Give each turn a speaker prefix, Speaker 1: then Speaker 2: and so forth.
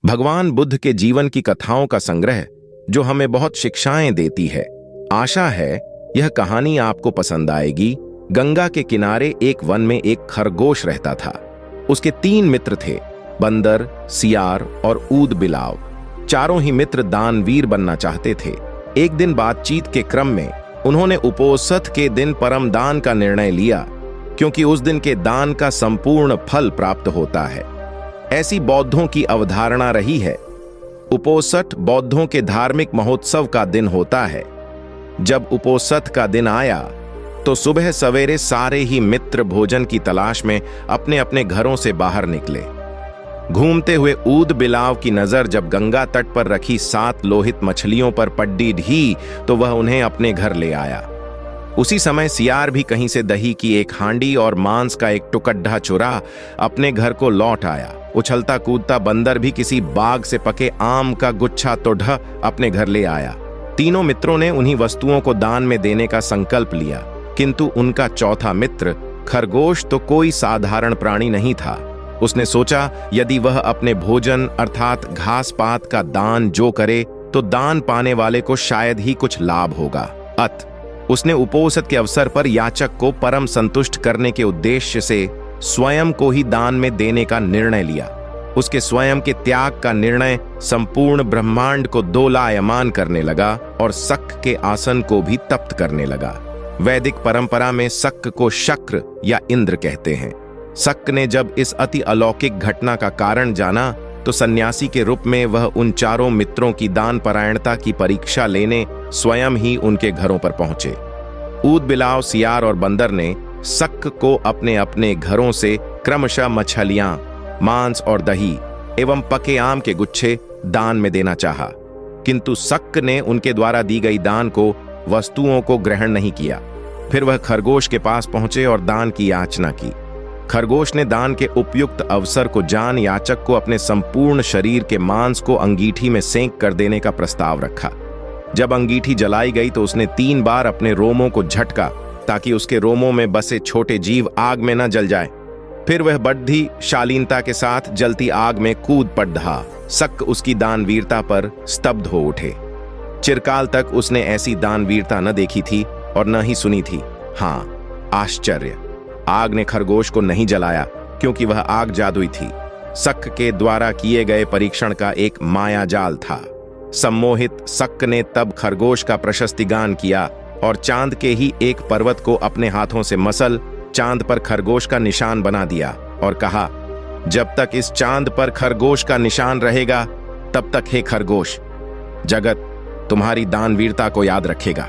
Speaker 1: भगवान बुद्ध के जीवन की कथाओं का संग्रह जो हमें बहुत शिक्षाएं देती है। आशा है यह कहानी आपको पसंद आएगी। गंगा के किनारे एक वन में एक खरगोश रहता था। उसके 3 मित्र थे, बंदर, सियार और ऊद बिलाव। चारों ही मित्र दानवीर बनना चाहते थे। एक दिन बातचीत के क्रम में उन्होंने उपोषथ के दिन परम दान का निर्णय लिया, क्योंकि उस दिन के दान का संपूर्ण फल प्राप्त होता है। ऐसी बौद्धों की अवधारणा रही है। उपोषठ बौद्धों के धार्मिक महोत्सव का दिन होता है। जब उपोषथ का दिन आया तो सुबह सवेरे सारे ही मित्र भोजन की तलाश में अपने अपने घरों से बाहर निकले। घूमते हुए ऊद बिलाव की नजर जब गंगा तट पर रखी 7 लोहित मछलियों पर पड्डी ढी तो वह उन्हें अपने घर ले आया। उसी समय सियार भी कहीं से दही की एक हांडी और मांस का एक टुकड़ा चुरा अपने घर को लौट आया। उछलता कूदता बंदर भी किसी बाग से पके आम का गुच्छा तो ढ अपने घर ले आया। तीनों मित्रों ने उन्हीं वस्तुओं को दान में देने का संकल्प लिया, किंतु उनका चौथा मित्र खरगोश तो कोई साधारण प्राणी नहीं था। उसने सोचा यदि वह अपने भोजन अर्थात घास पात का दान जो करे तो दान पाने वाले को शायद ही कुछ लाभ होगा। अत उसने उपोषथ के अवसर पर याचक को परम संतुष्ट करने के उद्देश्य से स्वयं को ही दान में देने का निर्णय लिया। उसके स्वयं के त्याग का निर्णय संपूर्ण ब्रह्मांड को दोलायमान करने लगा और शक के आसन को भी तप्त करने लगा। वैदिक परंपरा में शक को शक्र या इंद्र कहते हैं। शक ने जब इस अति अलौकिक घटना का कारण जाना तो सन्यासी के रूप में वह उन चारों मित्रों की दान परायणता की परीक्षा लेने स्वयं ही उनके घरों पर पहुंचे। ऊद बिलाव, सियार और बंदर ने शक को अपने अपने घरों से क्रमशः मछलियां, मांस और दही एवं पके आम के गुच्छे दान में देना चाहा, किंतु शक ने उनके द्वारा दी गई दान को वस्तुओं को ग्रहण नहीं किया। फिर वह खरगोश के पास पहुंचे और दान की याचना की। खरगोश ने दान के उपयुक्त अवसर को जान याचक को अपने संपूर्ण शरीर के मांस को अंगीठी में सेंक कर देने का प्रस्ताव रखा। जब अंगीठी जलाई गई तो उसने 3 बार अपने रोमों को झटका ताकि उसके रोमों में बसे छोटे जीव आग में न जल जाए। फिर वह बड़ी शालीनता के साथ जलती आग में कूद पड़ा। शक उसकी दानवीरता पर स्तब्ध हो उठे। चिरकाल तक उसने ऐसी दानवीरता न देखी थी और न ही सुनी थी। हाँ, आश्चर्य! आग ने खरगोश को नहीं जलाया, क्योंकि वह आग जादुई थी। शक के द्वारा किए गए परीक्षण का एक मायाजाल था। सम्मोहित शक ने तब खरगोश का प्रशस्ति गान किया और चांद के ही एक पर्वत को अपने हाथों से मसल चांद पर खरगोश का निशान बना दिया और कहा, जब तक इस चांद पर खरगोश का निशान रहेगा तब तक हे खरगोश, जगत तुम्हारी दानवीरता को याद रखेगा।